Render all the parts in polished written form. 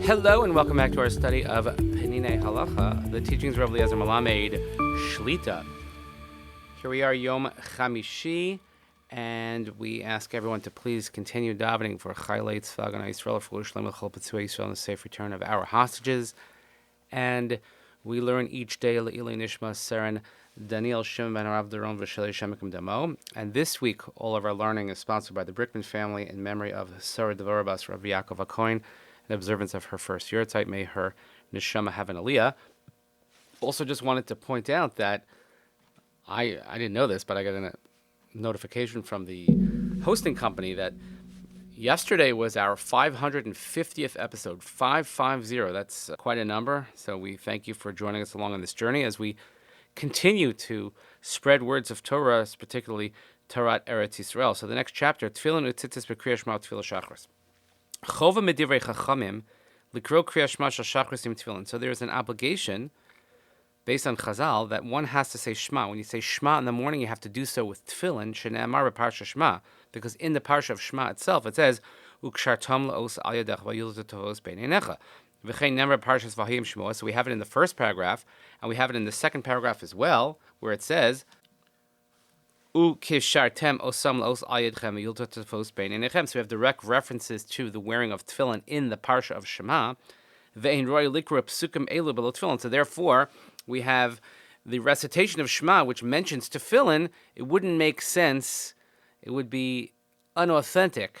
Hello and welcome back to our study of Peninei Halacha, the teachings of Rav Eliezer Malamed Shlita. Here we are, Yom Chamishi, and we ask everyone to please continue davening for Chaylei Tzva Haganah Yisrael, for Yerushalayim L'chol Petzui Yisrael, and the safe return of our hostages. And we learn each day Le'ilei Nishmat Seren Daniel Shimon Ben Arav Doron V'Shelei Shemikim Damo. And this week, all of our learning is sponsored by the Brickman family in memory of Sarah Devorabas Rav Yaakov HaKohen, in observance of her first Yurtzeit. May her Neshama have an Aliyah. Also just wanted to point out that I didn't know this, but I got a notification from the hosting company that yesterday was our 550th episode, 550. That's quite a number. So we thank you for joining us along on this journey as we continue to spread words of Torah, particularly Tarat Eretz Yisrael. So the next chapter, Tefillin Utzitzis B'Kriyas Shema Tefillah Shachris. Chova Medivrei Chachamim Likro Kriyas Shema Shel Shachris Im Tefillin. So there is an obligation based on Chazal that one has to say Shema. When you say Shema in the morning, you have to do so with Tefillin, Shene'amar b'Parsha Shema, because in the Parsha of Shema itself it says Ukshartam la'os al yadech va'yilot tovos beineinecha v'chein nemer Parshas Vahayim Shemoah. So we have it in the first paragraph, and we have it in the second paragraph as well, where it says Ukishartem osam la'os al yadechem va'yilot tovos beineinechem. So we have direct references to the wearing of Tefillin in the Parsha of Shema. Ve'ein roi likra psukim elu b'lo Tefillin. So therefore, we have the recitation of Shema, which mentions Tefillin. It wouldn't make sense. It would be unauthentic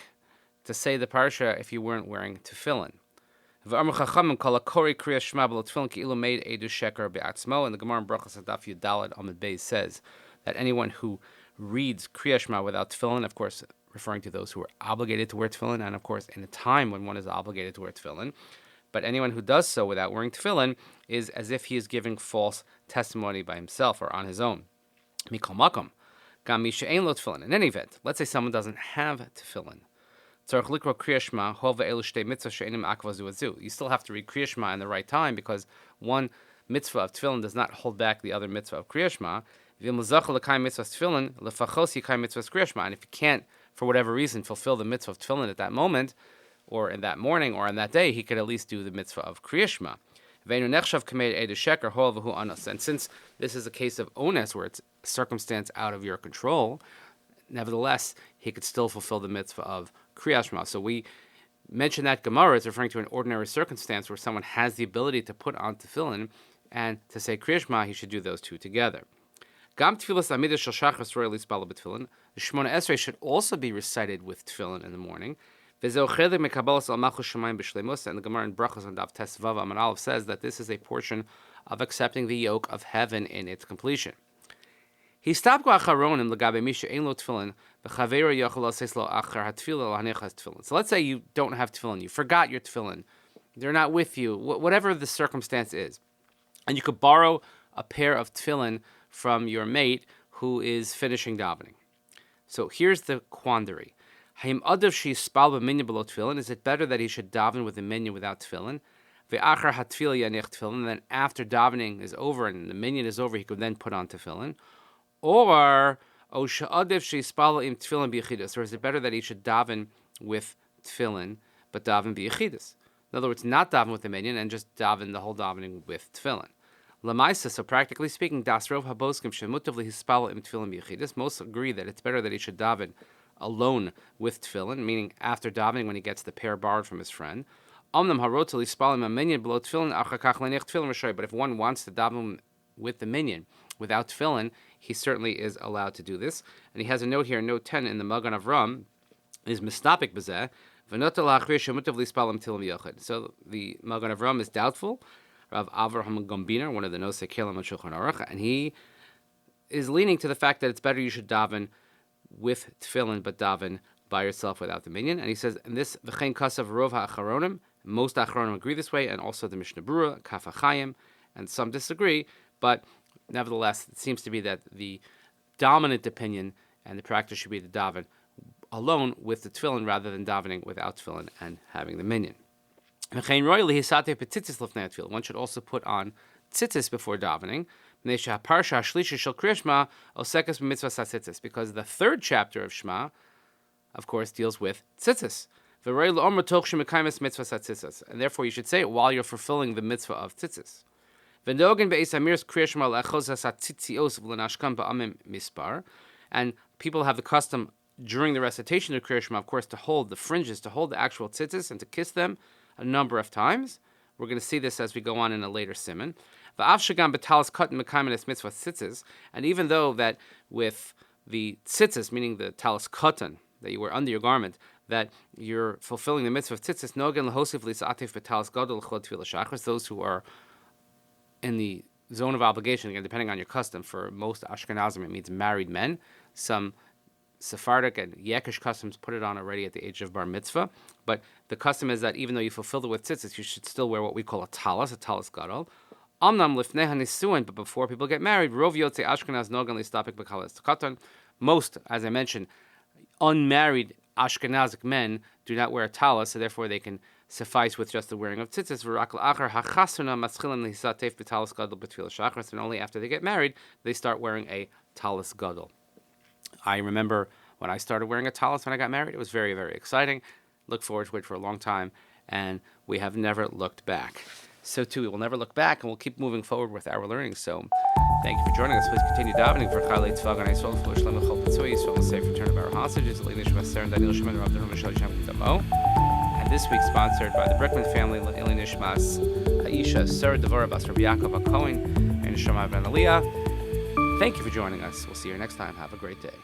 to say the Parsha if you weren't wearing Tefillin. And the Gemara in Brachos Daf Yudalad Amud Beis says that anyone who reads Kriyas Shema without Tefillin, of course, referring to those who are obligated to wear Tefillin, and of course, in a time when one is obligated to wear Tefillin, but anyone who does so without wearing Tefillin is as if he is giving false testimony by himself or on his own. Mikol makom, gam mi she'ein lo Tefillin. In any event, let's say someone doesn't have Tefillin. Tzarich likro Kriyas Shema, hov ve'elu shtei mitzvah she'enim akva zu zu. You still have to read Kriyas Shema in the right time because one mitzvah of Tefillin does not hold back the other mitzvah of Kriyas Shema. V'im l'zachal l'kayim mitzvah Tefillin, l'fachos yikayim mitzvah Kriyas Shema. And if you can't, for whatever reason, fulfill the mitzvah of Tefillin at that moment, or in that morning, or on that day, he could at least do the mitzvah of Kriyas Shema. And since this is a case of ones, where it's a circumstance out of your control, nevertheless, he could still fulfill the mitzvah of Kriyas Shema. So we mentioned that Gemara is referring to an ordinary circumstance where someone has the ability to put on Tefillin, and to say Kriyas Shema, he should do those two together. Gam Tefillas Amidah Shel Shachris Roy Lisbala B'Tefillin. The Shemoneh Esreh should also be recited with Tefillin in the morning. And the Gemara in Brachos on Daf Tes Vav Amud Aleph says that this is a portion of accepting the yoke of heaven in its completion. So let's say you don't have Tefillin, you forgot your Tefillin, they're not with you, whatever the circumstance is, and you could borrow a pair of Tefillin from your mate who is finishing davening. So here's the quandary. Is it better that he should daven with the minyan without tefillin? And then after davening is over and the minyan is over, he could then put on tefillin? Or is it better that he should daven with tefillin, but daven b'yechidus? In other words, not daven with the minyan and just daven the whole davening with tefillin. Lamaisa, so practically speaking, most agree that it's better that he should daven alone with tefillin, meaning after davening when he gets the pair borrowed from his friend. But if one wants to daven with the minyan without tefillin, he certainly is allowed to do this. And he has a note here, note 10 in the Magen Avram, is mistapik b'zeh, so the Magen Avram is doubtful. Rav Avraham Gombiner, one of the Nosei Kelim on Shulchan Aruch, and he is leaning to the fact that it's better you should daven with tefillin, but daven by yourself without the minyan. And he says, and this v'chein kasav rov ha'acharonim, most acharonim agree this way, and also the Mishnah Berurah, Kaf HaChaim, and some disagree, but nevertheless, it seems to be that the dominant opinion and the practice should be to daven alone with the tefillin rather than davening without tefillin and having the minyan. One should also put on tzitzis before davening, Because the third chapter of Shema, of course, deals with tzitzis. And therefore, you should say it while you're fulfilling the mitzvah of tzitzis. And people have the custom during the recitation of Keriat, of course, to hold the fringes, to hold the actual tzitzis and to kiss them a number of times. We're going to see this as we go on in a later siman. And even though that with the tzitzis, meaning the talis katan that you wear under your garment, that you're fulfilling the mitzvah of tzitzis, those who are in the zone of obligation, again, depending on your custom, for most Ashkenazim, it means married men. Some Sephardic and Yekish customs put it on already at the age of bar mitzvah. But the custom is that even though you fulfill it with tzitzis, you should still wear what we call a talis gadol. Amnam lifneha nisuin, but before people get married, rov yotzei Ashkenaz nogan listapik b'kalas katan. Most, as I mentioned, unmarried Ashkenazic men do not wear a talis, so therefore they can suffice with just the wearing of tzitzis. And only after they get married, they start wearing a talis gadol. I remember when I started wearing a talis when I got married. It was very, very exciting. Look forward to it for a long time, and we have never looked back. So too, we will never look back, and we'll keep moving forward with our learning. So thank you for joining us. Please continue davening for Tallit and Tefillin, for Shlem Chol Pitzui, Yisrael, the safe return of our hostages, Nishmat, Esreh, and Daniel Shemoneh, Rav Dinu Mishal Yishem Kidamo. And this week sponsored by the Brickman family, Nishmas, Aisha, Sir, Devorah, Bas Rabbi Yaakov, HaKohen, and Shema Ben Aliyah. Thank you for joining us. We'll see you next time. Have a great day.